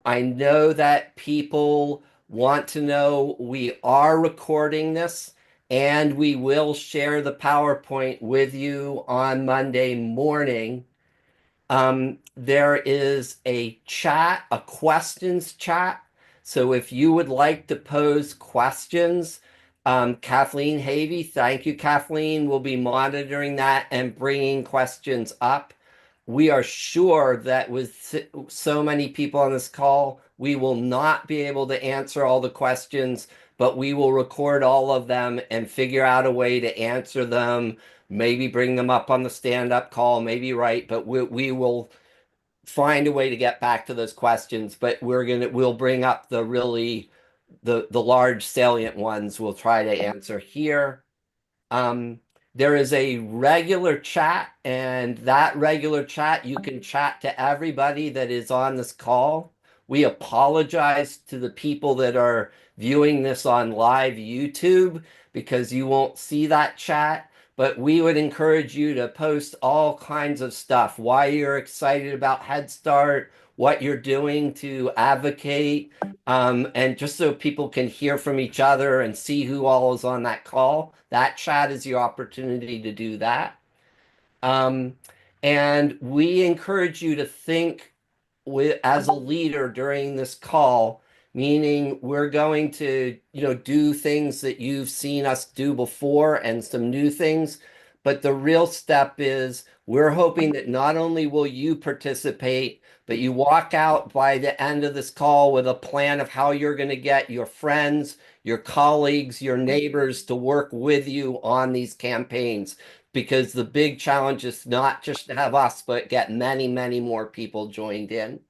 I know that people want to know we are recording this and we will share the PowerPoint with you on Monday morning. There is a chat, a questions chat. So if you would like to pose questions, Kathleen Havey, thank you, Kathleen, will be monitoring that and bringing questions up. We are sure that with so many people on this call, we will not be able to answer all the questions, but we will record all of them and figure out a way to answer them, maybe bring them up on the stand-up call, maybe right, but we will find a way to get back to those questions, but we'll bring up the really the large salient ones we'll try to answer here. Um, there is a regular chat, and that regular chat, you can chat to everybody that is on this call. We apologize to the people that are viewing this on live YouTube because you won't see that chat, but we would encourage you to post all kinds of stuff, why you're excited about Head Start, what you're doing to advocate, and just so people can hear from each other and see who all is on that call. That chat is your opportunity to do that. Um, and we encourage you to think as a leader during this call, meaning we're going to, do things that you've seen us do before and some new things. But the real step is we're hoping that not only will you participate, but you walk out by the end of this call with a plan of how you're going to get your friends, your colleagues, your neighbors to work with you on these campaigns. Because the big challenge is not just to have us, but get many, many more people joined in.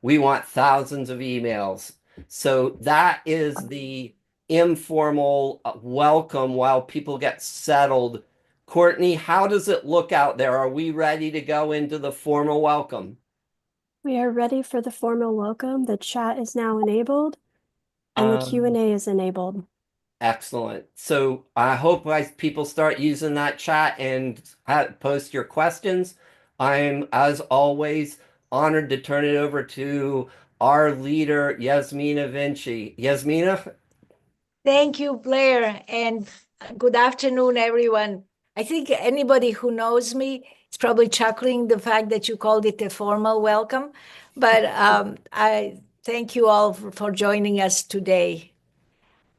We want thousands of emails. So that is the informal welcome while people get settled. Courtney, how does it look out there? Are we ready to go into the formal welcome? We are ready for the formal welcome. The chat is now enabled and the Um, Q&A is enabled. Excellent. So I hope as people start using that chat and post your questions. I'm, as always, honored to turn it over to our leader, Yasmina Vinci. Yasmina? Thank you, Blair, and good afternoon, everyone. I think anybody who knows me is probably chuckling the fact that you called it a formal welcome, but I thank you all for joining us today.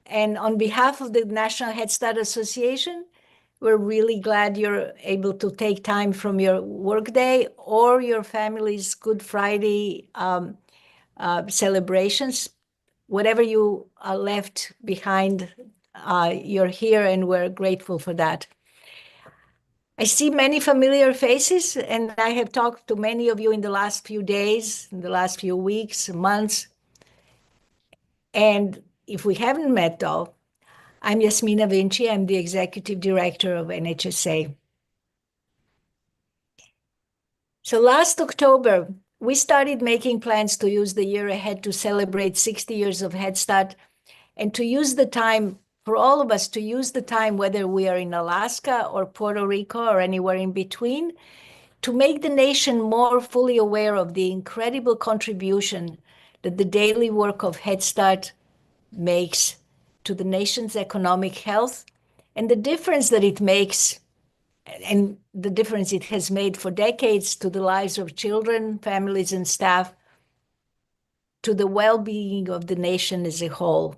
And on behalf of the National Head Start Association, we're really glad you're able to take time from your workday or your family's Good Friday celebrations. Whatever you left behind, you're here, and we're grateful for that. I see many familiar faces, and I have talked to many of you in the last few days, in the last few weeks, months. And if we haven't met, though, I'm Yasmina Vinci. I'm the Executive Director of NHSA. So last October, we started making plans to use the year ahead to celebrate 60 years of Head Start and to use the time, for all of us to use the time, whether we are in Alaska or Puerto Rico or anywhere in between, to make the nation more fully aware of the incredible contribution that the daily work of Head Start makes to the nation's economic health and the difference that it makes and the difference it has made for decades to the lives of children, families, and staff, to the well-being of the nation as a whole.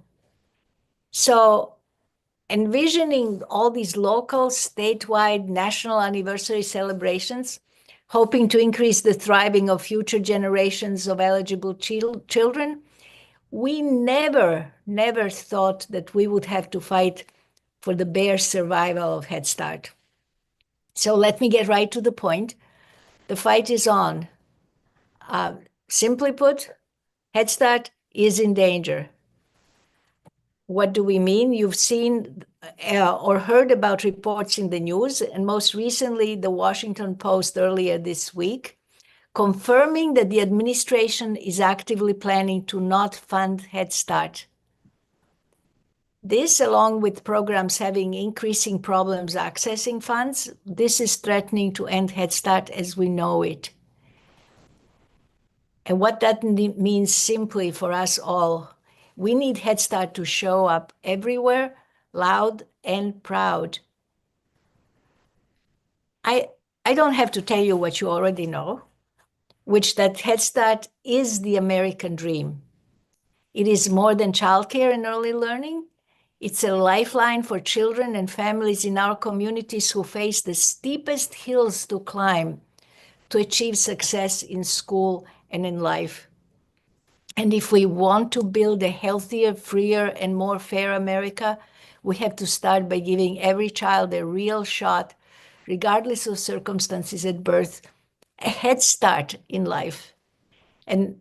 So envisioning all these local, statewide, national anniversary celebrations, hoping to increase the thriving of future generations of eligible children, we never thought that we would have to fight for the bare survival of Head Start. So let me get right to the point. The fight is on. Simply put, Head Start is in danger. What do we mean? You've seen or heard about reports in the news, and most recently, the Washington Post earlier this week, confirming that the administration is actively planning to not fund Head Start. This, along with programs having increasing problems accessing funds, this is threatening to end Head Start as we know it. And what that means simply for us all, we need Head Start to show up everywhere, loud and proud. I don't have to tell you what you already know, which that Head Start is the American dream. It is more than childcare and early learning. It's a lifeline for children and families in our communities who face the steepest hills to climb to achieve success in school and in life. And if we want to build a healthier, freer, and more fair America, we have to start by giving every child a real shot, regardless of circumstances at birth, a head start in life. And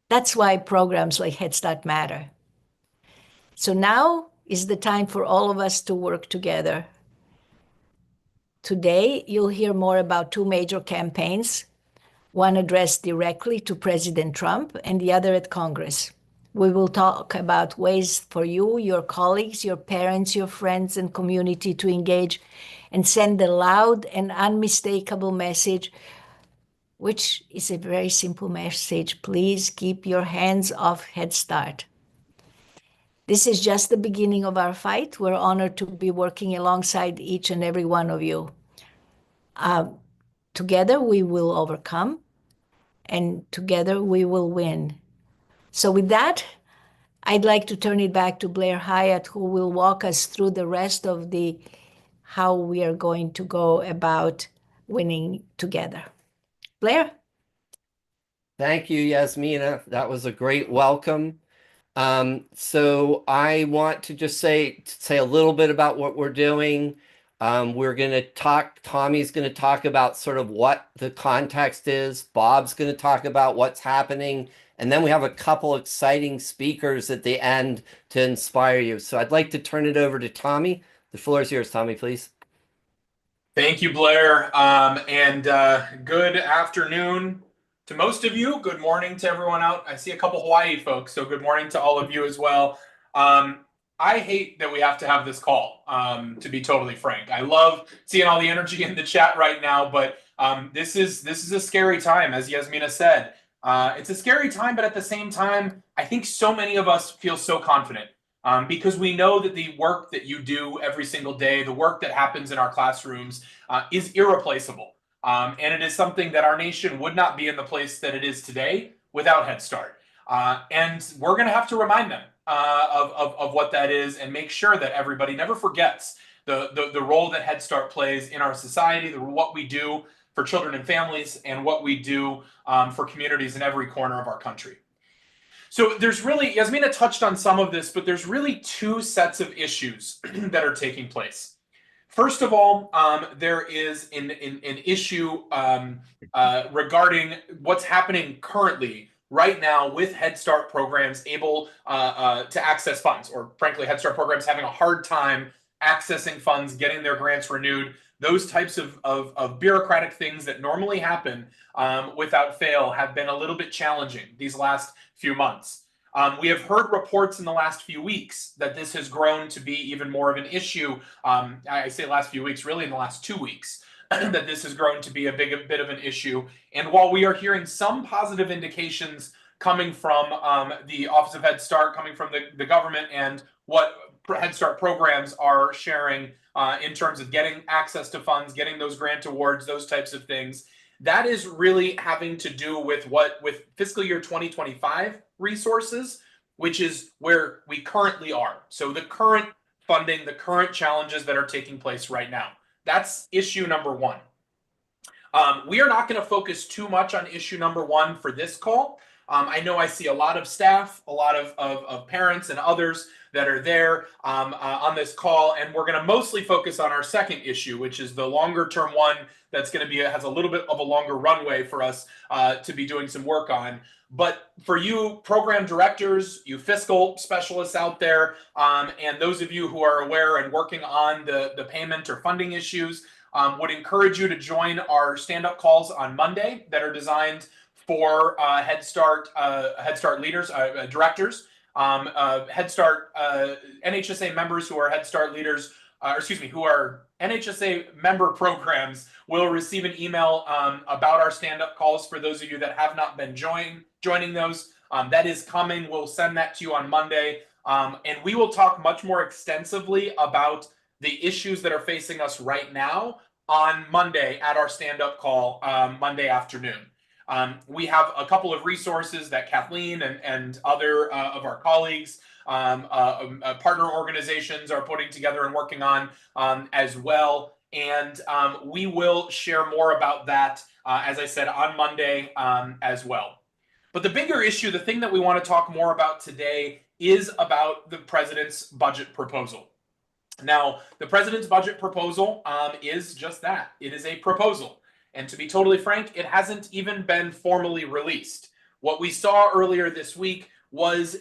that's why programs like Head Start matter. So now is the time for all of us to work together. Today, you'll hear more about two major campaigns, one addressed directly to President Trump and the other at Congress. We will talk about ways for you, your colleagues, your parents, your friends, and community to engage and send a loud and unmistakable message, which is a very simple message. Please keep your hands off Head Start. This is just the beginning of our fight. We're honored to be working alongside each and every one of you. Together we will overcome, and together we will win. So with that, I'd like to turn it back to Blair Hyatt, who will walk us through the rest of how we are going to go about winning together. Blair? Thank you, Yasmina. That was a great welcome. So I want to just say a little bit about what we're doing. We're going to talk, Tommy's going to talk about sort of what the context is. Bob's going to talk about what's happening. And then we have a couple exciting speakers at the end to inspire you. So I'd like to turn it over to Tommy. The floor is yours, Tommy, please. Thank you, Blair. Good afternoon to most of you. Good morning to everyone out. I see a couple Hawaii folks, so good morning to all of you as well. I hate that we have to have this call, to be totally frank. I love seeing all the energy in the chat right now, but this is a scary time, as Yasmina said. It's a scary time, but at the same time, I think so many of us feel so confident because we know that the work that you do every single day, the work that happens in our classrooms is irreplaceable. And it is something that our nation would not be in the place that it is today without Head Start. And we're going to have to remind them of what that is and make sure that everybody never forgets the role that Head Start plays in our society, what we do for children and families, and what we do for communities in every corner of our country. So there's really, Yasmina touched on some of this, but there's really two sets of issues that are taking place. First of all, there is an issue regarding what's happening currently right now with Head Start programs able to access funds, or frankly, Head Start programs having a hard time accessing funds, getting their grants renewed. Those types of bureaucratic things that normally happen without fail have been a little bit challenging these last few months. We have heard reports in the last few weeks that this has grown to be even more of an issue. I say last few weeks, really in the last 2 weeks, that this has grown to be a bit of an issue. And while we are hearing some positive indications coming from the Office of Head Start, coming from the government, and what Head Start programs are sharing in terms of getting access to funds, getting those grant awards, those types of things, that is really having to do with fiscal year 2025 resources, which is where we currently are. So the current funding, the current challenges that are taking place right now. That's issue number one. We are not going to focus too much on issue number one for this call. I know I see a lot of staff, a lot of parents and others that are there on this call, and we're going to mostly focus on our second issue, which is the longer term one that's going to be has a little bit of a longer runway for us to be doing some work on. But for you program directors, you fiscal specialists out there, and those of you who are aware and working on the payment or funding issues, would encourage you to join our stand-up calls on Monday that are designed for Head Start leaders, directors, Head Start NHSA members who are Head Start leaders who are NHSA member programs will receive an email about our stand-up calls for those of you that have not been joining those. That is coming. We'll send that to you on Monday. And we will talk much more extensively about the issues that are facing us right now on Monday at our stand-up call Monday afternoon. We have a couple of resources that Kathleen and other of our colleagues, partner organizations are putting together and working on as well. And we will share more about that, as I said, on Monday as well. But the bigger issue, the thing that we want to talk more about today, is about the president's budget proposal. Now, the president's budget proposal is just that. It is a proposal. And to be totally frank, it hasn't even been formally released. What we saw earlier this week was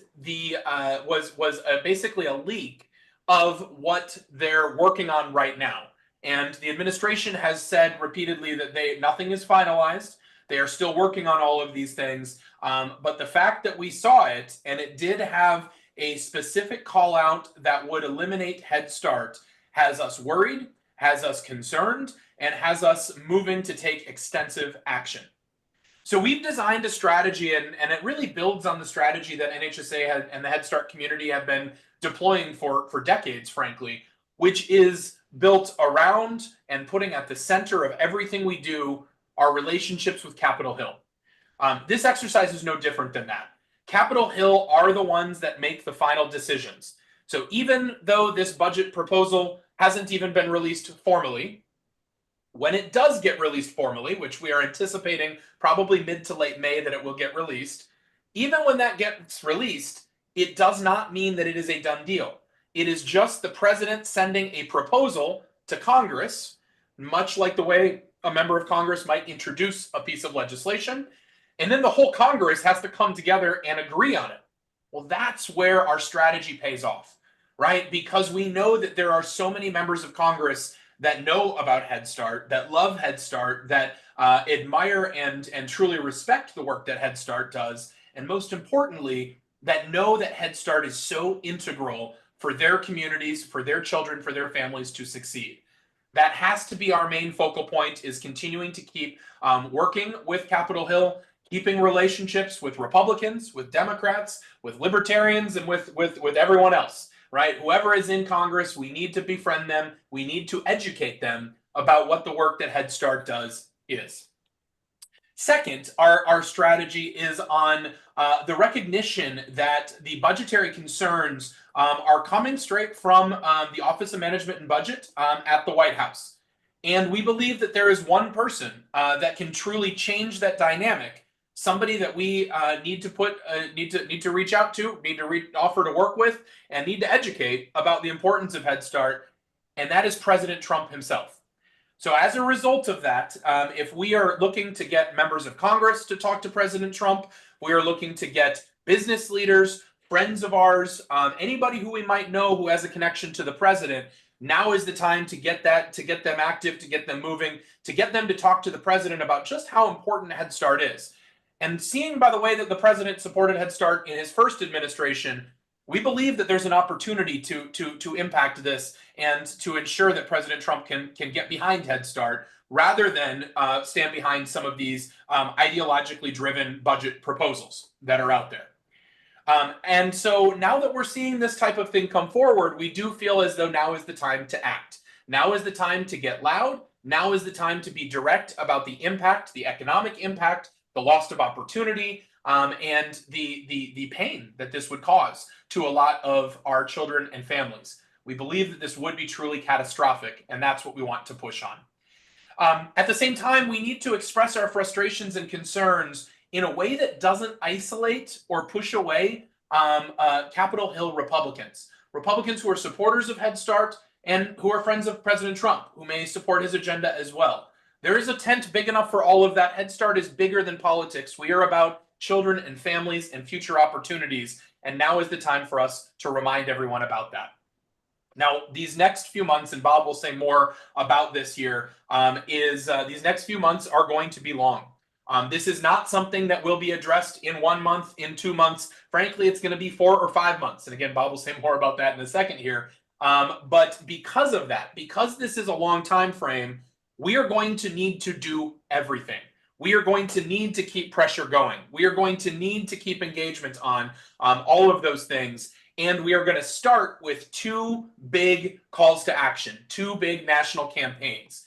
basically a leak of what they're working on right now. And the administration has said repeatedly that nothing is finalized. They are still working on all of these things. But the fact that we saw it, and it did have a specific call out that would eliminate Head Start, has us worried, has us concerned, and has us moving to take extensive action. So we've designed a strategy, and it really builds on the strategy that NHSA and the Head Start community have been deploying for decades, frankly, which is built around and putting at the center of everything we do our relationships with Capitol Hill. This exercise is no different than that. Capitol Hill are the ones that make the final decisions. So even though this budget proposal hasn't even been released formally, when it does get released formally, which we are anticipating probably mid to late May that it will get released, even when that gets released, it does not mean that it is a done deal. It is just the president sending a proposal to Congress, much like the way a member of Congress might introduce a piece of legislation, and then the whole Congress has to come together and agree on it. Well, that's where our strategy pays off, right? Because we know that there are so many members of Congress that know about Head Start, that love Head Start, that admire and truly respect the work that Head Start does, and most importantly, that know that Head Start is so integral for their communities, for their children, for their families to succeed. That has to be our main focal point, is continuing to keep working with Capitol Hill, keeping relationships with Republicans, with Democrats, with Libertarians, and with everyone else, right? Whoever is in Congress, we need to befriend them. We need to educate them about what the work that Head Start does is. Second, our strategy is on the recognition that the budgetary concerns are coming straight from the Office of Management and Budget at the White House. And we believe that there is one person that can truly change that dynamic, somebody that we need to reach out to, offer to work with, and need to educate about the importance of Head Start, and that is President Trump himself. So as a result of that, if we are looking to get members of Congress to talk to President Trump, we are looking to get business leaders, friends of ours, anybody who we might know who has a connection to the president, now is the time to get them active, to get them moving, to get them to talk to the president about just how important Head Start is. And seeing by the way that the president supported Head Start in his first administration, we believe that there's an opportunity to impact this and to ensure that President Trump can get behind Head Start rather than stand behind some of these ideologically driven budget proposals that are out there. And so now that we're seeing this type of thing come forward, we do feel as though now is the time to act. Now is the time to get loud. Now is the time to be direct about the impact, the economic impact, the loss of opportunity, and the pain that this would cause to a lot of our children and families. We believe that this would be truly catastrophic, and that's what we want to push on. At the same time, we need to express our frustrations and concerns in a way that doesn't isolate or push away Capitol Hill Republicans. Republicans who are supporters of Head Start and who are friends of President Trump, who may support his agenda as well. There is a tent big enough for all of that. Head Start is bigger than politics. We are about children and families and future opportunities, and now is the time for us to remind everyone about that. Now, these next few months, and Bob will say more about this here, these next few months are going to be long. This is not something that will be addressed in 1 month, in 2 months. Frankly, it's going to be 4 or 5 months. And again, Bob will say more about that in a second here. But because of that, because this is a long time frame, we are going to need to do everything. We are going to need to keep pressure going. We are going to need to keep engagement on all of those things. And we are going to start with two big calls to action, two big national campaigns.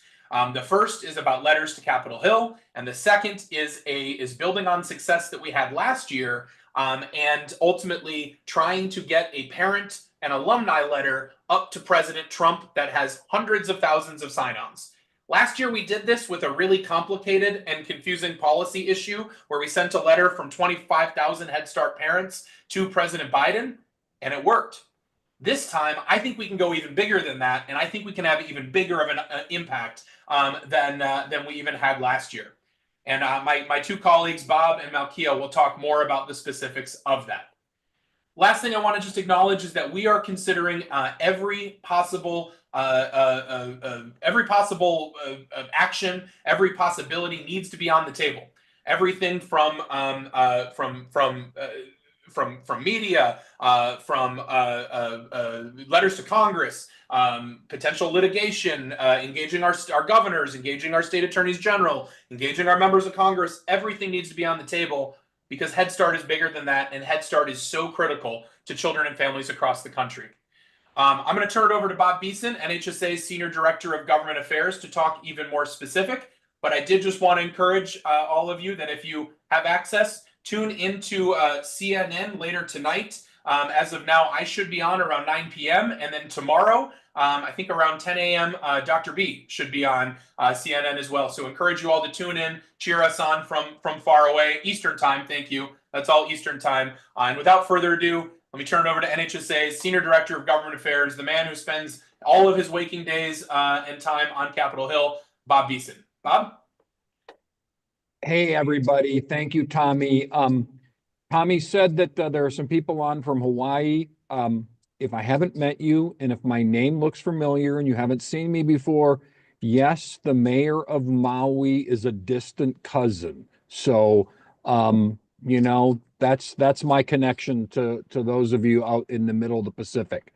The first is about letters to Capitol Hill, and the second is building on success that we had last year, and ultimately trying to get a parent and alumni letter up to President Trump that has hundreds of thousands of sign-ons. Last year, we did this with a really complicated and confusing policy issue where we sent a letter from 25,000 Head Start parents to President Biden, and it worked. This time, I think we can go even bigger than that, and I think we can have even bigger of an impact than we even had last year. And my two colleagues, Bob and Malkia, will talk more about the specifics of that. Last thing I want to just acknowledge is that we are considering every possible action, every possibility needs to be on the table. Everything from media, from letters to Congress, potential litigation, engaging our governors, engaging our state attorneys general, engaging our members of Congress. Everything needs to be on the table because Head Start is bigger than that, and Head Start is so critical to children and families across the country. I'm going to turn it over to Bob Beeson, NHSA's Senior Director of Government Affairs, to talk even more specific. But I did just want to encourage all of you that if you have access, tune into CNN later tonight. As of now, I should be on around 9 p.m. And then tomorrow, I think around 10 a.m., Dr. B should be on CNN as well. So encourage you all to tune in, cheer us on from far away. Eastern time, thank you. That's all Eastern time. And without further ado, let me turn it over to NHSA's Senior Director of Government Affairs, the man who spends all of his waking days and time on Capitol Hill, Bob Beeson. Bob? Hey, everybody. Thank you, Tommy. Tommy said that there are some people on from Hawaii. If I haven't met you and if my name looks familiar and you haven't seen me before, yes, the mayor of Maui is a distant cousin. So, you know, that's my connection to those of you out in the middle of the Pacific.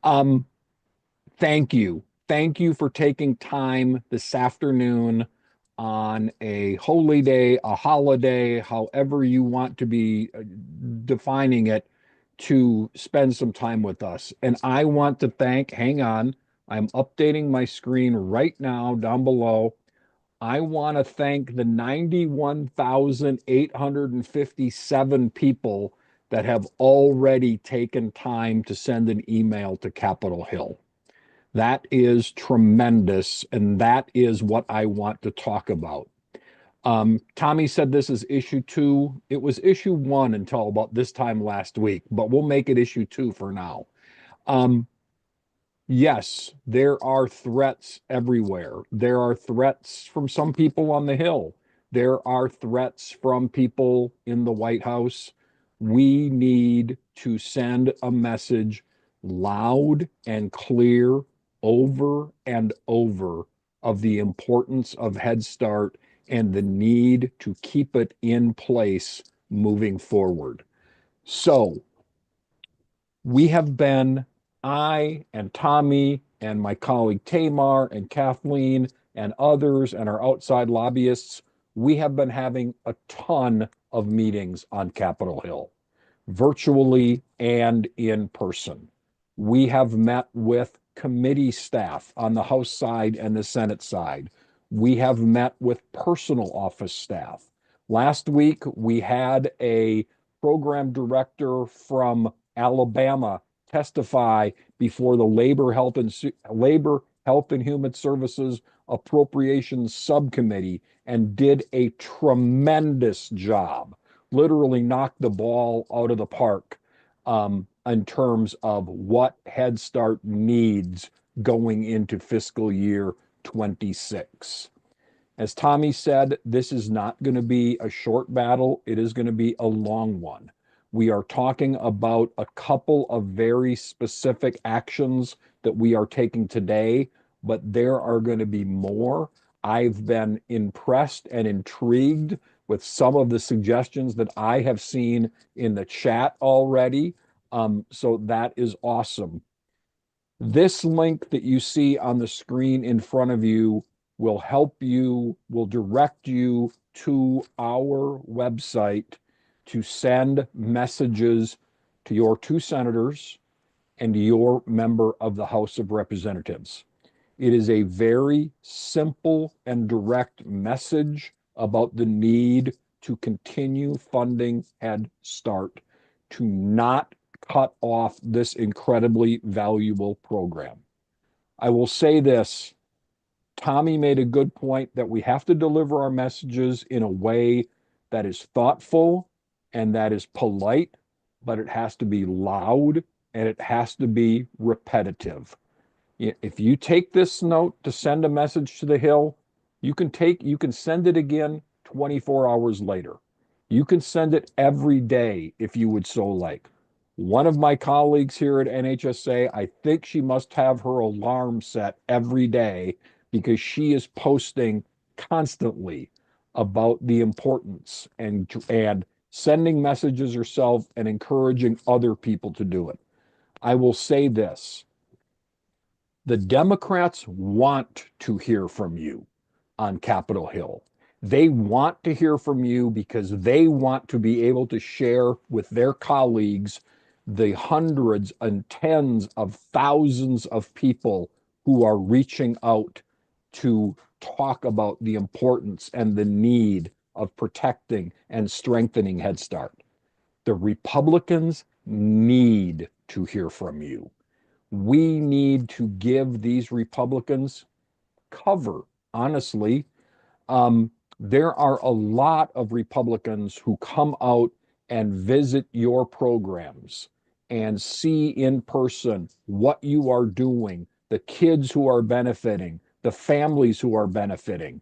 Thank you. Thank you for taking time this afternoon on a holy day, a holiday, however you want to be defining it, to spend some time with us. And I want to hang on, I'm updating my screen right now down below. I want to thank the 91,857 people that have already taken time to send an email to Capitol Hill. That is tremendous, and that is what I want to talk about. Tommy said this is issue 2. It was issue 1 until about this time last week, but we'll make it issue 2 for now. Yes, there are threats everywhere. There are threats from some people on the Hill. There are threats from people in the White House. We need to send a message loud and clear over and over of the importance of Head Start and the need to keep it in place moving forward. So we have been, I and Tommy and my colleague Tamar and Kathleen and others and our outside lobbyists, we have been having a ton of meetings on Capitol Hill, virtually and in person. We have met with committee staff on the House side and the Senate side. We have met with personal office staff. Last week, we had a program director from Alabama testify before the Labor, Health, and Human Services Appropriations Subcommittee and did a tremendous job, literally knocked the ball out of the park in terms of what Head Start needs going into fiscal year 26. As Tommy said, this is not going to be a short battle. It is going to be a long one. We are talking about a couple of very specific actions that we are taking today, but there are going to be more. I've been impressed and intrigued with some of the suggestions that I have seen in the chat already. So that is awesome. This link that you see on the screen in front of you will help you, will direct you to our website to send messages to your 2 senators and to your member of the House of Representatives. It is a very simple and direct message about the need to continue funding Head Start, to not cut off this incredibly valuable program. I will say this, Tommy made a good point that we have to deliver our messages in a way that is thoughtful and that is polite, but it has to be loud and it has to be repetitive. If you take this note to send a message to the Hill, you can send it again 24 hours later. You can send it every day if you would so like. One of my colleagues here at NHSA, I think she must have her alarm set every day because she is posting constantly about the importance and sending messages herself and encouraging other people to do it. I will say this. The Democrats want to hear from you on Capitol Hill. They want to hear from you because they want to be able to share with their colleagues the hundreds and tens of thousands of people who are reaching out to talk about the importance and the need of protecting and strengthening Head Start. The Republicans need to hear from you. We need to give these Republicans cover. Honestly, there are a lot of Republicans who come out and visit your programs and see in person what you are doing, the kids who are benefiting, the families who are benefiting.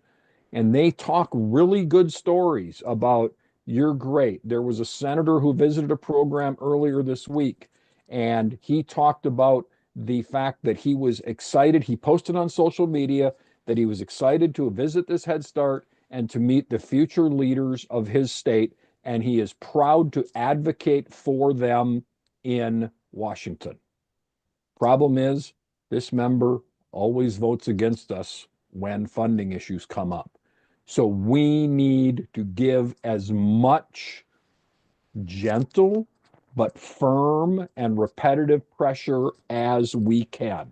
And they talk really good stories about you're great. There was a senator who visited a program earlier this week, and he talked about the fact that he was excited. He posted on social media that he was excited to visit this Head Start and to meet the future leaders of his state. And he is proud to advocate for them in Washington. Problem is, this member always votes against us when funding issues come up. So we need to give as much gentle but firm and repetitive pressure as we can.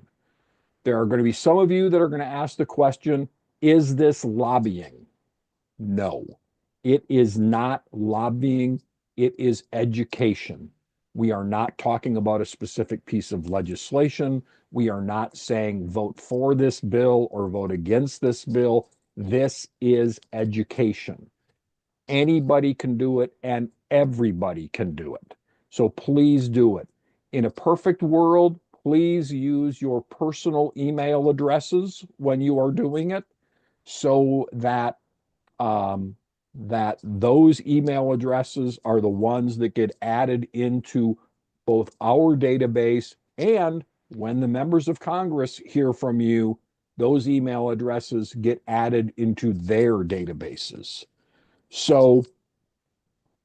There are going to be some of you that are going to ask the question, is this lobbying? No, it is not lobbying. It is education. We are not talking about a specific piece of legislation. We are not saying vote for this bill or vote against this bill. This is education. Anybody can do it and everybody can do it. So please do it. In a perfect world, please use your personal email addresses when you are doing it so that those email addresses are the ones that get added into both our database, and when the members of Congress hear from you, those email addresses get added into their databases. So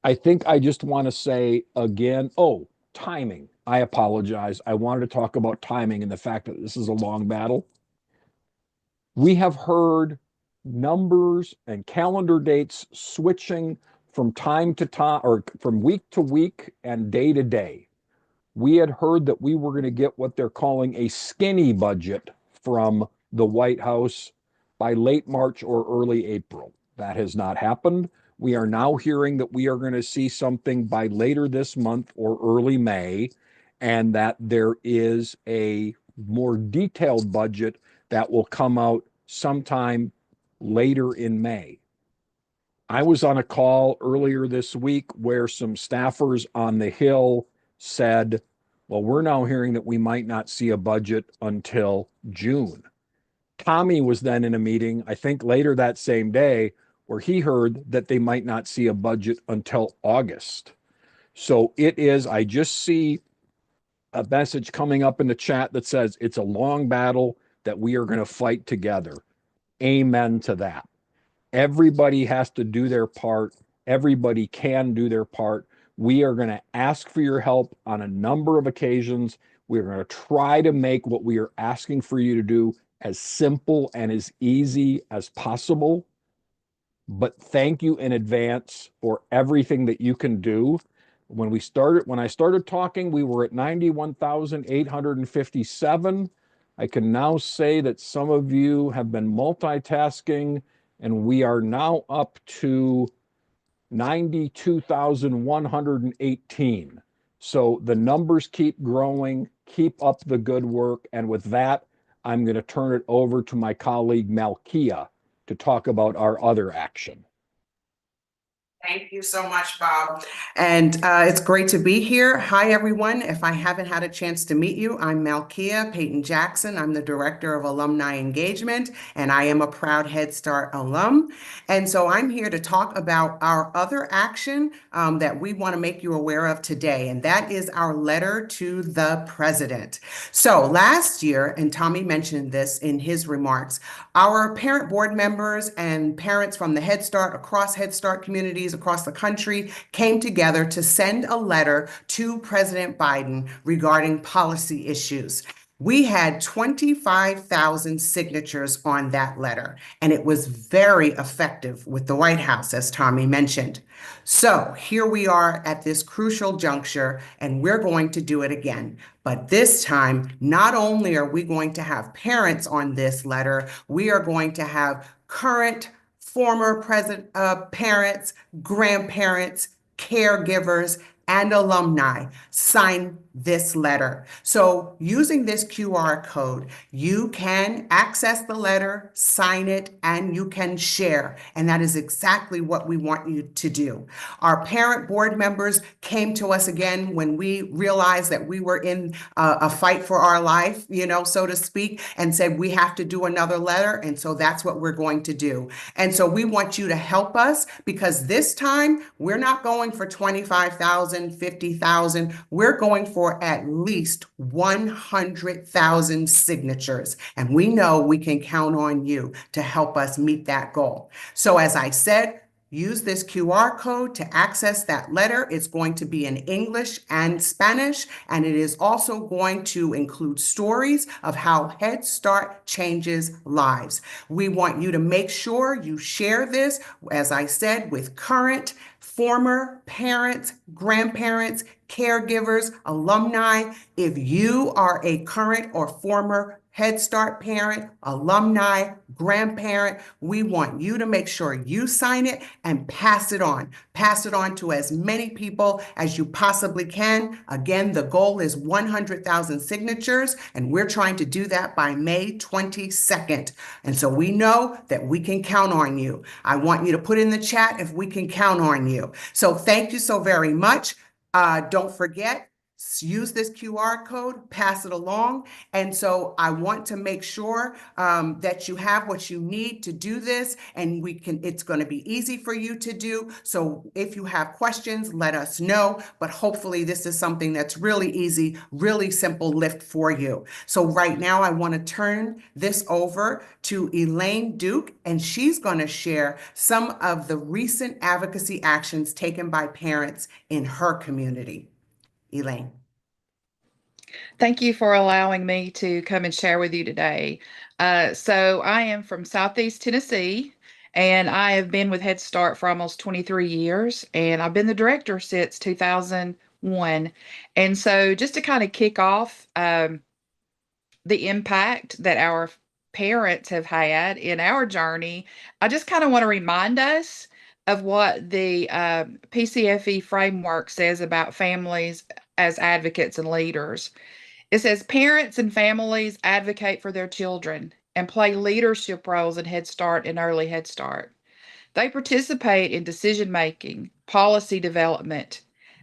I think I just want to say again, timing. I apologize. I wanted to talk about timing and the fact that this is a long battle. We have heard numbers and calendar dates switching from time to time, or from week to week and day to day. We had heard that we were going to get what they're calling a skinny budget from the White House by late March or early April. That has not happened. We are now hearing that we are going to see something by later this month or early May, and that there is a more detailed budget that will come out sometime later in May. I was on a call earlier this week where some staffers on the Hill said, well, we're now hearing that we might not see a budget until June. Tommy was then in a meeting, I think later that same day, where he heard that they might not see a budget until August. So it is, I just see a message coming up in the chat that says it's a long battle that we are going to fight together. Amen to that. Everybody has to do their part. Everybody can do their part. We are going to ask for your help on a number of occasions. We're going to try to make what we are asking for you to do as simple and as easy as possible. But thank you in advance for everything that you can do. When I started talking, we were at 91,857. I can now say that some of you have been multitasking, and we are now up to 92,118. So the numbers keep growing. Keep up the good work. And with that, I'm going to turn it over to my colleague Malkia to talk about our other action. Thank you so much, Bob. And it's great to be here. Hi, everyone. If I haven't had a chance to meet you, I'm Malkia Peyton Jackson. I'm the Director of Alumni Engagement, and I am a proud Head Start alum. And so I'm here to talk about our other action that we want to make you aware of today, and that is our letter to the President. So last year, and Tommy mentioned this in his remarks, our parent board members and parents from the Head Start, across Head Start communities across the country came together to send a letter to President Biden regarding policy issues. We had 25,000 signatures on that letter, and it was very effective with the White House, as Tommy mentioned. So here we are at this crucial juncture, and we're going to do it again. But this time, not only are we going to have parents on this letter, we are going to have current, former parents, grandparents, caregivers, and alumni sign this letter. So using this QR code, you can access the letter, sign it, and you can share. And that is exactly what we want you to do. Our parent board members came to us again when we realized that we were in a fight for our life, so to speak, and said we have to do another letter. And so that's what we're going to do. And so we want you to help us, because this time we're not going for 25,000, 50,000. We're going for at least 100,000 signatures. And we know we can count on you to help us meet that goal. So as I said, use this QR code to access that letter. It's going to be in English and Spanish, and it is also going to include stories of how Head Start changes lives. We want you to make sure you share this, as I said, with current, former parents, grandparents, caregivers, alumni. If you are a current or former Head Start parent, alumni, grandparent, we want you to make sure you sign it and pass it on. Pass it on to as many people as you possibly can. Again, the goal is 100,000 signatures, and we're trying to do that by May 22nd. And so we know that we can count on you. I want you to put in the chat if we can count on you. So thank you so very much. Don't forget, use this QR code, pass it along. And so I want to make sure that you have what you need to do this, and it's going to be easy for you to do. So if you have questions, let us know. But hopefully this is something that's really easy, really simple lift for you. So right now I want to turn this over to Elaine Duke, and she's going to share some of the recent advocacy actions taken by parents in her community. Elaine. Thank you for allowing me to come and share with you today. So I am from Southeast Tennessee, and I have been with Head Start for almost 23 years, and I've been the director since 2001. And so just to kind of kick off the impact that our parents have had in our journey, I just kind of want to remind us of what the PCFE framework says about families as advocates and leaders. It says parents and families advocate for their children and play leadership roles in Head Start and early Head Start. They participate in decision-making, policy development,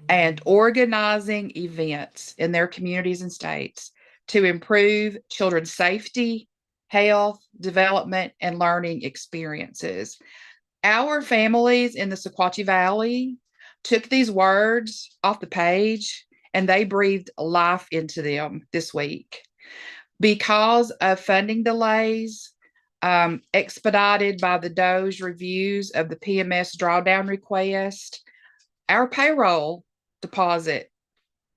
and organizing events in their communities and states to improve children's safety, health, development, and learning experiences. Our families in the Sequatchie Valley took these words off the page and they breathed life into them this week. Because of funding delays, expedited by the DOE's reviews of the PMS drawdown request, our payroll deposit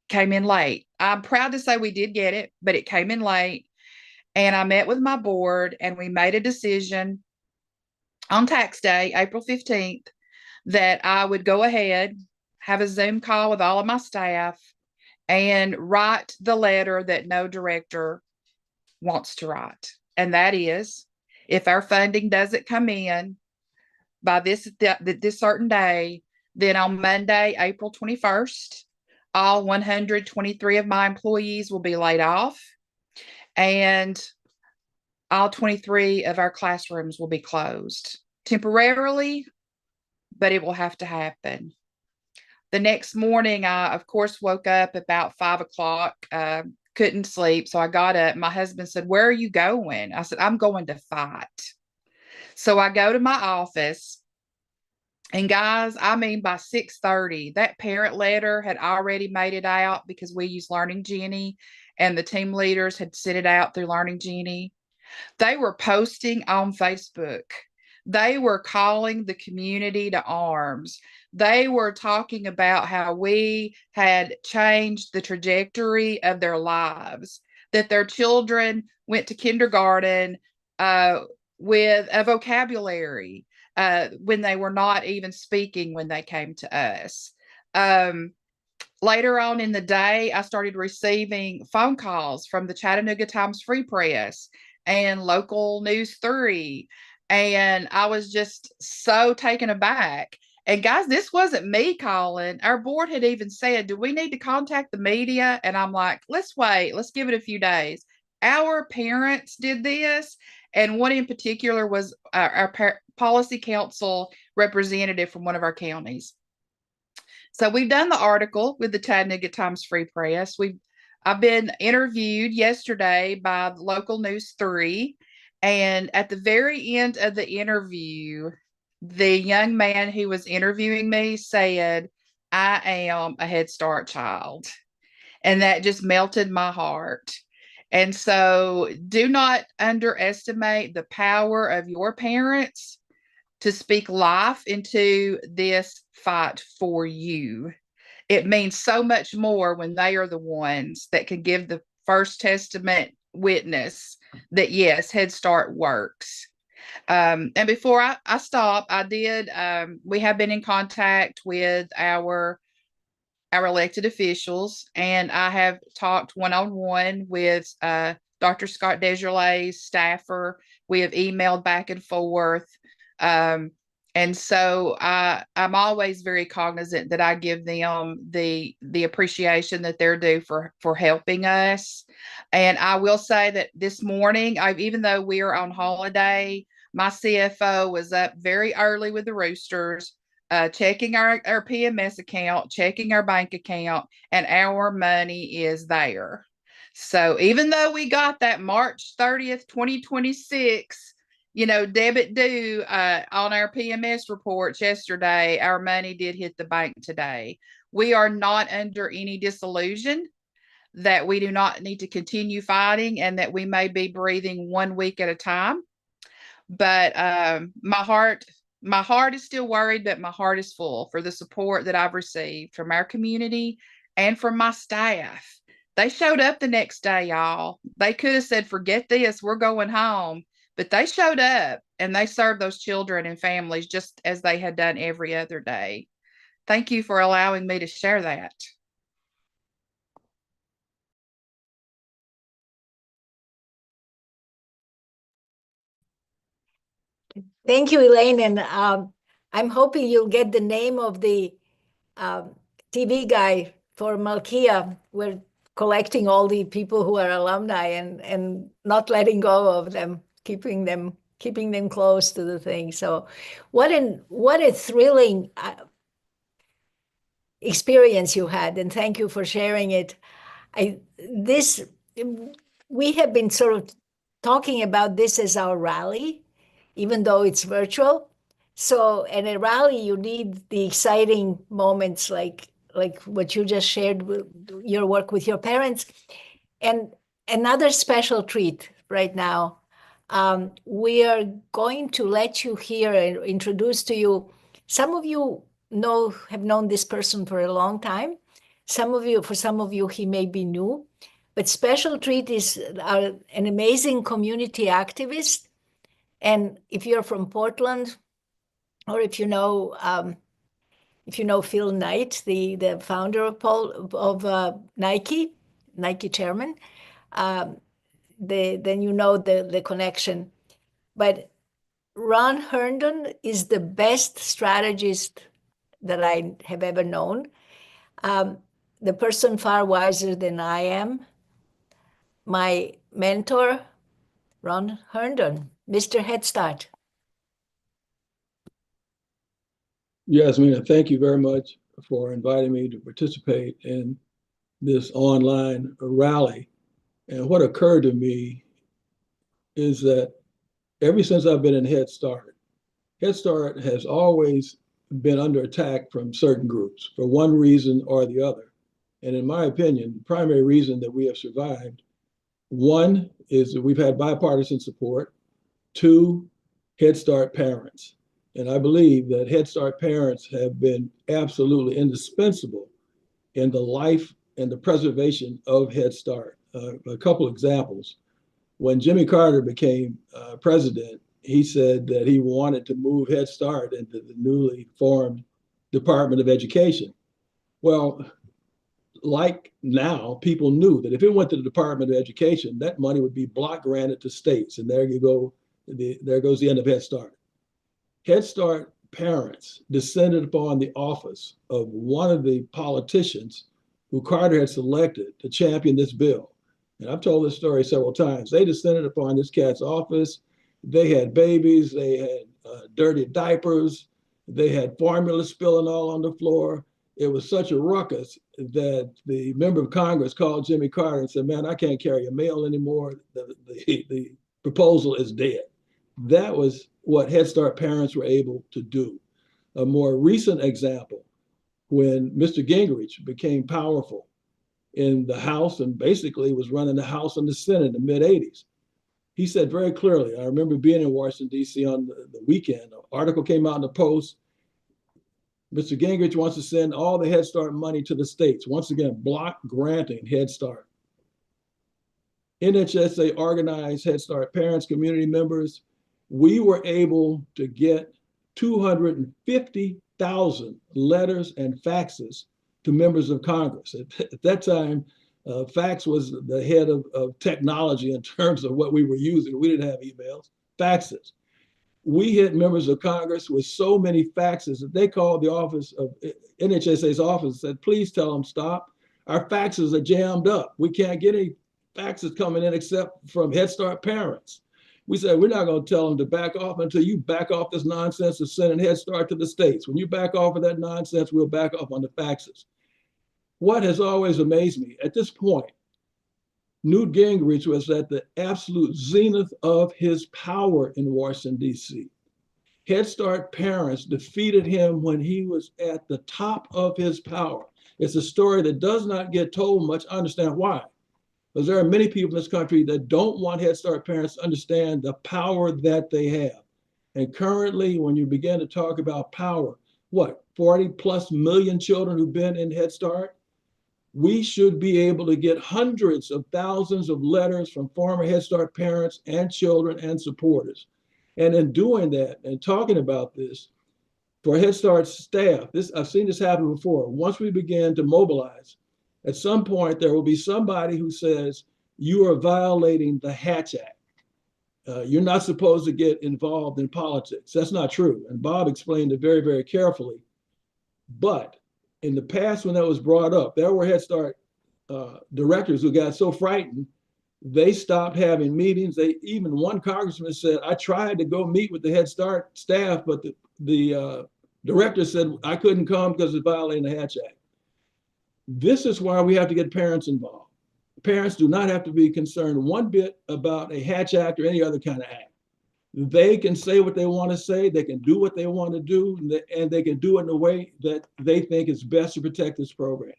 came in late. I'm proud to say we did get it, but it came in late. And I met with my board and we made a decision on tax day, April 15th, that I would go ahead, have a Zoom call with all of my staff, and write the letter that no director wants to write. And that is, if our funding doesn't come in by this certain day, then on Monday, April 21st, all 123 of my employees will be laid off, and all 23 of our classrooms will be closed temporarily, but it will have to happen. The next morning, I, of course, woke up about 5 o'clock, couldn't sleep. So I got up. My husband said, "Where are you going?" I said, "I'm going to fight." So I go to my office. And guys, I mean, by 6:30, that parent letter had already made it out because we use Learning Genie, and the team leaders had sent it out through Learning Genie. They were posting on Facebook. They were calling the community to arms. They were talking about how we had changed the trajectory of their lives, that their children went to kindergarten with a vocabulary when they were not even speaking when they came to us. Later on in the day, I started receiving phone calls from the Chattanooga Times Free Press and Local News 3. And I was just so taken aback. And guys, this wasn't me calling. Our board had even said, "Do we need to contact the media?" And I'm like, let's wait. Let's give it a few days. Our parents did this. And one in particular was our policy council representative from one of our counties. So we've done the article with the Chattanooga Times Free Press. I've been interviewed yesterday by Local News 3. And at the very end of the interview, the young man who was interviewing me said, "I am a Head Start child." And that just melted my heart. And so do not underestimate the power of your parents to speak life into this fight for you. It means so much more when they are the ones that can give the First Testament witness that yes, Head Start works. And before I stop, we have been in contact with our elected officials, and I have talked one-on-one with Dr. Scott Desjardins' staffer. We have emailed back and forth. And so I'm always very cognizant that I give them the appreciation that they're due for helping us. And I will say that this morning, even though we are on holiday, my CFO was up very early with the Roosters, checking our PMS account, checking our bank account, and our money is there. So even though we got that March 30th, 2026, debit due on our PMS reports yesterday, our money did hit the bank today. We are not under any disillusion that we do not need to continue fighting and that we may be breathing 1 week at a time. But my heart is still worried, but my heart is full for the support that I've received from our community and from my staff. They showed up the next day, y'all. They could have said, "Forget this, we're going home." But they showed up and they served those children and families just as they had done every other day. Thank you for allowing me to share that. Thank you, Elaine. And I'm hoping you'll get the name of the TV guy for Malkia. We're collecting all the people who are alumni and not letting go of them, keeping them close to the thing. So what a thrilling experience you had, and thank you for sharing it. We have been sort of talking about this as our rally, even though it's virtual. So in a rally, you need the exciting moments like what you just shared with your work with your parents. And another special treat right now, we are going to let you hear and introduce to you. Some of you have known this person for a long time. For some of you, he may be new, but Special Treat is an amazing community activist. And if you're from Portland, or if you know Phil Knight, the founder of Nike chairman, then you know the connection. But Ron Herndon is the best strategist that I have ever known. The person far wiser than I am. My mentor, Ron Herndon, Mr. Head Start. Yasmina, thank you very much for inviting me to participate in this online rally. And what occurred to me is that ever since I've been in Head Start has always been under attack from certain groups for one reason or the other. And in my opinion, the primary reason that we have survived, one is that we've had bipartisan support. Two, Head Start parents. And I believe that Head Start parents have been absolutely indispensable in the life and the preservation of Head Start. A couple examples. When Jimmy Carter became president, he said that he wanted to move Head Start into the newly formed Department of Education. Well, like now, people knew that if it went to the Department of Education, that money would be block granted to states. And there you go, there goes the end of Head Start. Head Start parents descended upon the office of one of the politicians who Carter had selected to champion this bill. And I've told this story several times. They descended upon this cat's office. They had babies, they had dirty diapers, they had formula spilling all on the floor. It was such a ruckus that the member of Congress called Jimmy Carter and said, man, I can't carry a mail anymore. The proposal is dead. That was what Head Start parents were able to do. A more recent example, when Mr. Gingrich became powerful in the House and basically was running the House and the Senate in the mid-'80s, he said very clearly, I remember being in Washington, D.C. on the weekend, an article came out in the Post, Mr. Gingrich wants to send all the Head Start money to the states. Once again, block granting Head Start. NHSA organized Head Start parents, community members. We were able to get 250,000 letters and faxes to members of Congress. At that time, fax was the head of technology in terms of what we were using. We didn't have emails, faxes. We hit members of Congress with so many faxes that they called the office of NHSA's office and said, please tell them stop. Our faxes are jammed up. We can't get any faxes coming in except from Head Start parents. We said, we're not going to tell them to back off until you back off this nonsense of sending Head Start to the states. When you back off of that nonsense, we'll back off on the faxes. What has always amazed me, at this point, Newt Gingrich was at the absolute zenith of his power in Washington, D.C. Head Start parents defeated him when he was at the top of his power. It's a story that does not get told much. I understand why. Because there are many people in this country that don't want Head Start parents to understand the power that they have. And currently, when you begin to talk about power, what, 40+ million children who've been in Head Start? We should be able to get hundreds of thousands of letters from former Head Start parents and children and supporters. And in doing that and talking about this, for Head Start staff, I've seen this happen before. Once we begin to mobilize, at some point there will be somebody who says, you are violating the Hatch Act. You're not supposed to get involved in politics. That's not true. And Bob explained it very, very carefully. But in the past, when that was brought up, there were Head Start directors who got so frightened, they stopped having meetings. Even one congressman said, I tried to go meet with the Head Start staff, but the director said I couldn't come because it's violating the Hatch Act. This is why we have to get parents involved. Parents do not have to be concerned one bit about a Hatch Act or any other kind of act. They can say what they want to say, they can do what they want to do, and they can do it in a way that they think is best to protect this program.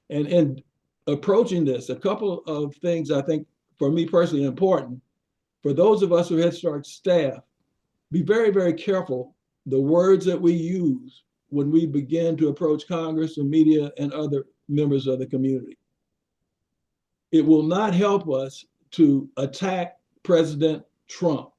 And in approaching this, a couple of things I think for me personally important, for those of us who are Head Start staff, be very, very careful the words that we use when we begin to approach Congress and media and other members of the community. It will not help us to attack President Trump.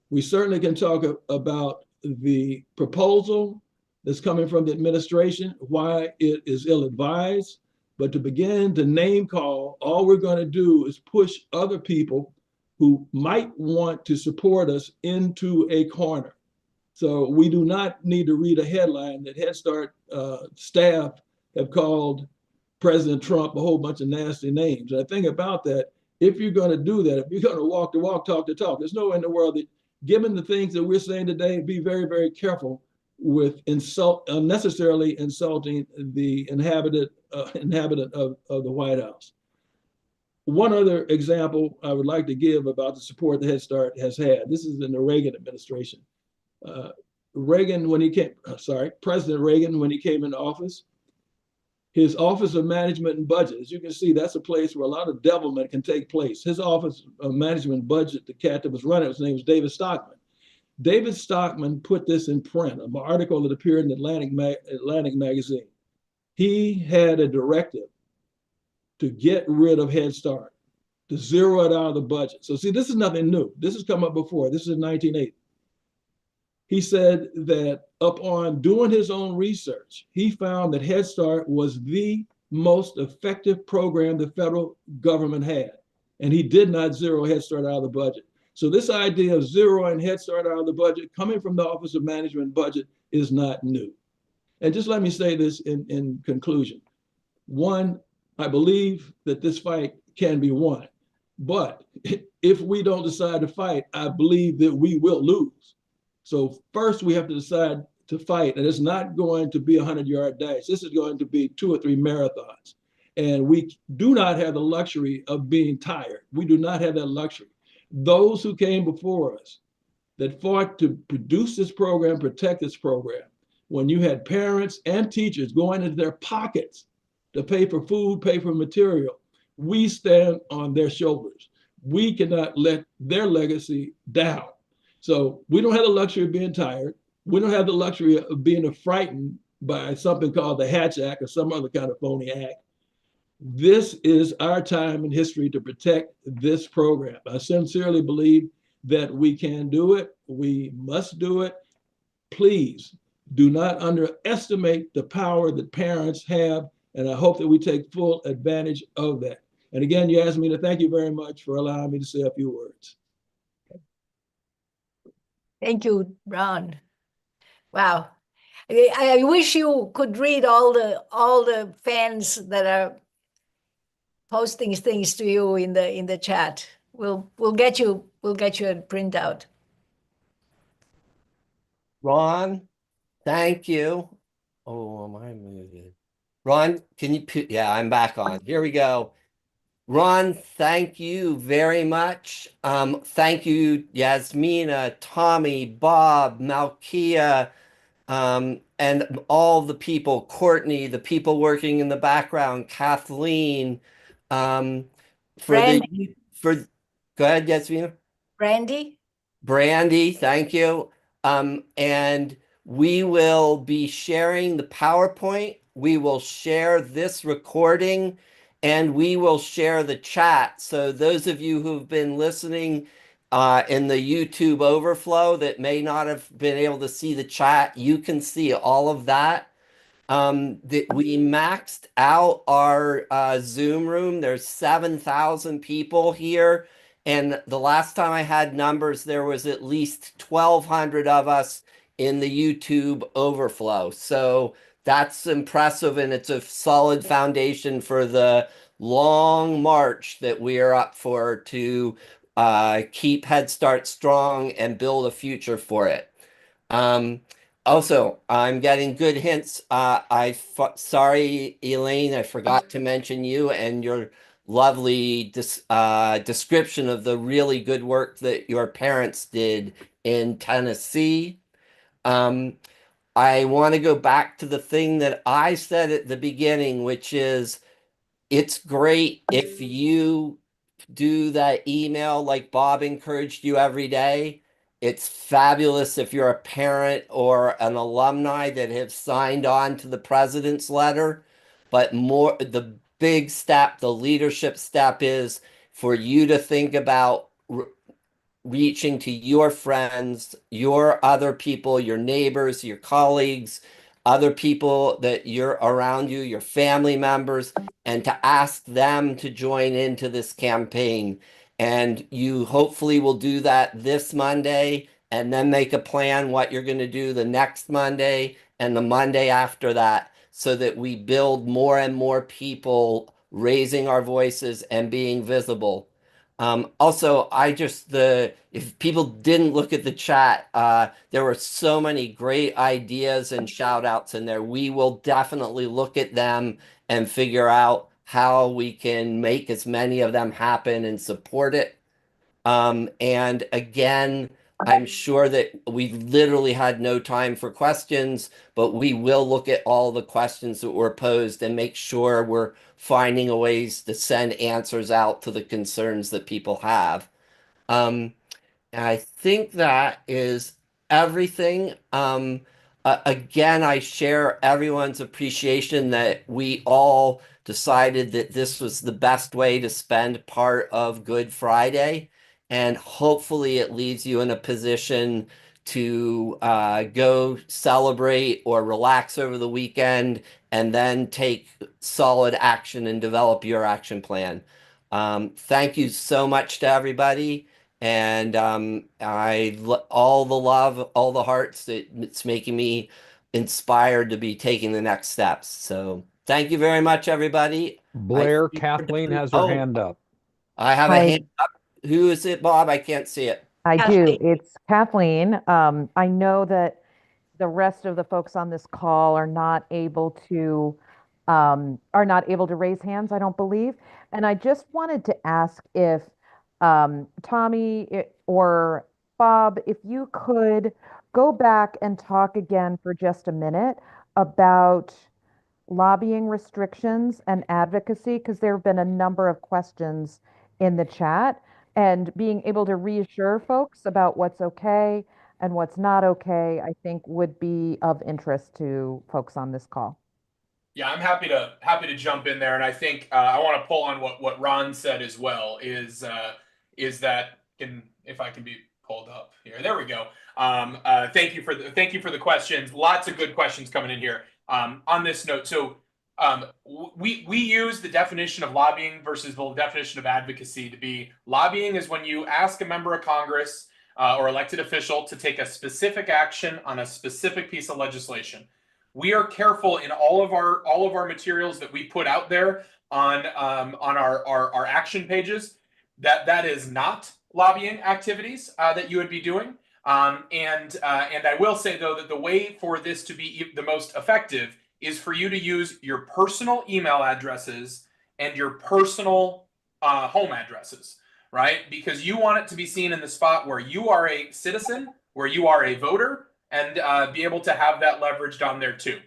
We certainly can talk about the proposal that's coming from the administration, why it is ill-advised, but to begin to name call, all we're going to do is push other people who might want to support us into a corner. So we do not need to read a headline that Head Start staff have called President Trump a whole bunch of nasty names. And I think about that, if you're going to do that, if you're going to walk the walk, talk the talk, there's no way in the world that, given the things that we're saying today, be very, very careful with unnecessarily insulting the inhabitant of the White House. One other example I would like to give about the support that Head Start has had. This is in the Reagan administration. President Reagan, when he came into office, his Office of Management and Budget, as you can see, that's a place where a lot of devilment can take place. His Office of Management and Budget, the cat that was running, his name was David Stockman. David Stockman put this in print, an article that appeared in Atlantic magazine. He had a directive to get rid of Head Start, to zero it out of the budget. So see, this is nothing new. This has come up before. This is in 1980. He said that upon doing his own research, he found that Head Start was the most effective program the federal government had. And he did not zero Head Start out of the budget. So this idea of zeroing Head Start out of the budget coming from the Office of Management and Budget is not new. And just let me say this in conclusion. One, I believe that this fight can be won. But if we don't decide to fight, I believe that we will lose. So first we have to decide to fight, and it's not going to be a 100-yard dash. This is going to be 2 or 3 marathons. And we do not have the luxury of being tired. We do not have that luxury. Those who came before us that fought to produce this program, protect this program, when you had parents and teachers going into their pockets to pay for food, pay for material, we stand on their shoulders. We cannot let their legacy down. So we don't have the luxury of being tired. We don't have the luxury of being frightened by something called the Hatch Act or some other kind of phony act. This is our time in history to protect this program. I sincerely believe that we can do it. We must do it. Please do not underestimate the power that parents have, and I hope that we take full advantage of that. And again, you asked me to thank you very much for allowing me to say a few words. Thank you, Ron. Wow. I wish you could read all the fans that are posting things to you in the chat. We'll get you a printout. Ron, thank you. Oh, am I muted? Ron, can you put, yeah, I'm back on. Here we go. Ron, thank you very much. Thank you, Yasmina, Tommy, Bob, Malkia, and all the people, Courtney, the people working in the background, Kathleen, go ahead, Yasmina. Brandy, thank you. And we will be sharing the PowerPoint. We will share this recording, and we will share the chat. So those of you who've been listening in the YouTube overflow that may not have been able to see the chat, you can see all of that. We maxed out our Zoom room. There's 7,000 people here. And the last time I had numbers, there was at least 1,200 of us in the YouTube overflow. So that's impressive, and it's a solid foundation for the long march that we are up for to keep Head Start strong and build a future for it. Also, I'm getting good hints. Sorry, Elaine, I forgot to mention you and your lovely description of the really good work that your parents did in Tennessee. I want to go back to the thing that I said at the beginning, which is it's great if you do that email like Bob encouraged you every day. It's fabulous if you're a parent or an alumni that have signed on to the president's letter. but more the big step, the leadership step is for you to think about reaching to your friends, your other people, your neighbors, your colleagues, other people that you're around you, your family members, and to ask them to join into this campaign. And you hopefully will do that this Monday and then make a plan what you're going to do the next Monday and the Monday after that so that we build more and more people raising our voices and being visible. Also, if people didn't look at the chat, there were so many great ideas and shout outs in there. We will definitely look at them and figure out how we can make as many of them happen and support it. And again, I'm sure that we literally had no time for questions, but we will look at all the questions that were posed and make sure we're finding a ways to send answers out to the concerns that people have. And I think that is everything. Again, I share everyone's appreciation that we all decided that this was the best way to spend part of Good Friday. And hopefully it leaves you in a position to go celebrate or relax over the weekend and then take solid action and develop your action plan. Thank you so much to everybody. And all the love, all the hearts that it's making me inspired to be taking the next steps. So thank you very much, everybody. Blair, think we're Kathleen done. has her hand up. I have a Hi, hand up. Who is it, Bob? I can't see it. I do. Kathleen. It's Kathleen. I know that the rest of the folks on this call are not able to raise hands, I don't believe. And I just wanted to ask if or Bob, if you could go back and talk again for just a minute about lobbying restrictions and advocacy, because there have been a number of questions in the chat, and being able to reassure folks about what's okay and what's not okay, I think would be of interest to folks on this call. Yeah, I'm happy to jump in there, and I think I want to pull on what Ron said as well. Is that if I can be pulled up here? There we go. Thank you for the questions. Lots of good questions coming in here. On this note, so we use the definition of lobbying versus the definition of advocacy to be lobbying is when you ask a member of Congress or elected official to take a specific action on a specific piece of legislation. We are careful in all of our materials that we put out there on our action pages that is not lobbying activities that you would be doing. And I will say though that the way for this to be the most effective is for you to use your personal email addresses and your personal home addresses, right? Because you want it to be seen in the spot where you are a citizen, where you are a voter, and be able to have that leveraged on there too.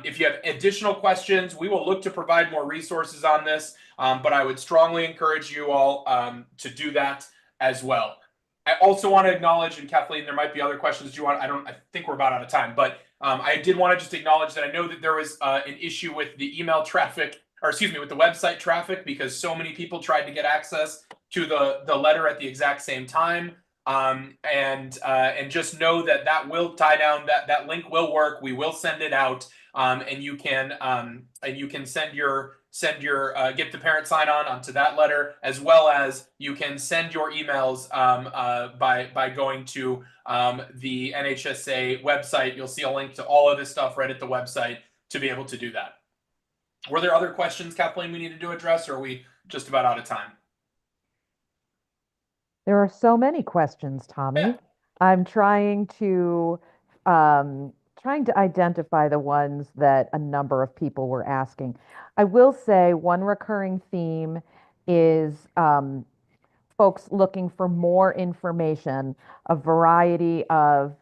If you have additional questions, we will look to provide more resources on this, but I would strongly encourage you all to do that as well. I also want to acknowledge, and Kathleen, there might be other questions you want. I think we're about out of time, but I did want to just acknowledge that I know that there was an issue with the email traffic, or excuse me, with the website traffic, because so many people tried to get access to the letter at the exact same time. And just know that will tie down, that link will work. We will send it out, and you can send your get the parent sign on onto that letter, as well as you can send your emails by going to the NHSA website. You'll see a link to all of this stuff right at the website to be able to do that. Were there other questions, Kathleen, we needed to address, or are we just about out of time? There are so many questions, Tommy. Yeah. I'm trying to identify the ones that a number of people were asking. I will say one recurring theme is folks looking for more information, on a variety of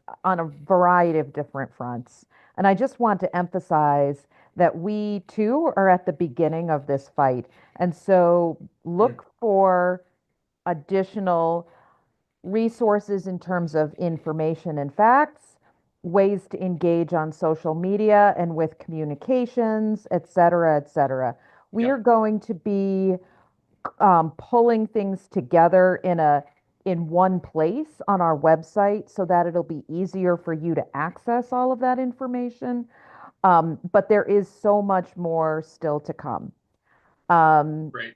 different fronts. And I just want to emphasize that we too are at the beginning of this fight. And so look for additional resources in terms of information and facts, ways to engage on social media and with communications, et cetera, et cetera. We Yep. are going to be pulling things together in one place on our website so that it'll be easier for you to access all of that information. But there is so much more still to come. Great.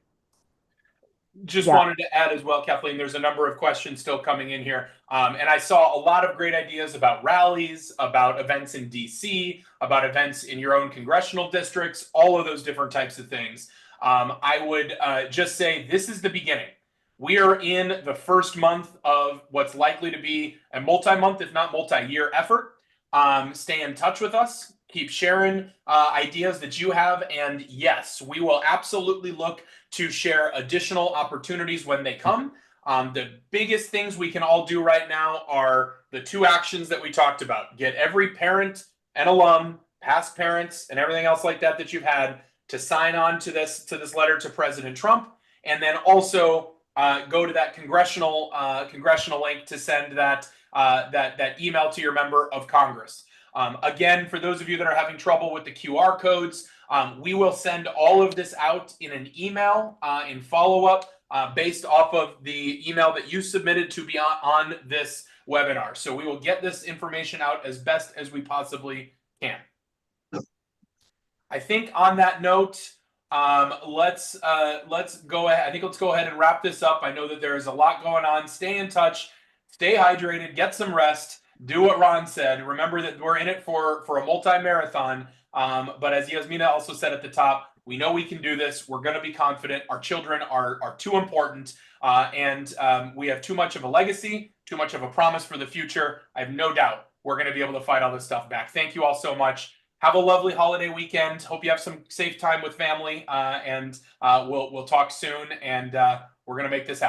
Just Yeah. wanted to add as well, Kathleen, there's a number of questions still coming in here. And I saw a lot of great ideas about rallies, about events in DC, about events in your own congressional districts, all of those different types of things. I would just say this is the beginning. We are in the first month of what's likely to be a multi-month, if not multi-year effort. Stay in touch with us. Keep sharing ideas that you have. And yes, we will absolutely look to share additional opportunities when they come. The biggest things we can all do right now are the two actions that we talked about. Get every parent and alum, past parents, and everything else like that that you've had to sign on to this letter to President Trump. And then also go to that congressional link to send that email to your member of Congress. Again, for those of you that are having trouble with the QR codes, we will send all of this out in an email in follow-up based off of the email that you submitted to be on this webinar. So we will get this information out as best as we possibly can. I think on that note, let's go ahead. I think let's go ahead and wrap this up. I know that there is a lot going on. Stay in touch, stay hydrated, get some rest. Do what Ron said. Remember that we're in it for a multi-marathon. But as Yasmina also said at the top, we know we can do this. We're going to be confident. Our children are too important. And we have too much of a legacy, too much of a promise for the future. I have no doubt we're going to be able to fight all this stuff back. Thank you all so much. Have a lovely holiday weekend. Hope you have some safe time with family. And we'll talk soon. And we're going to make this happen.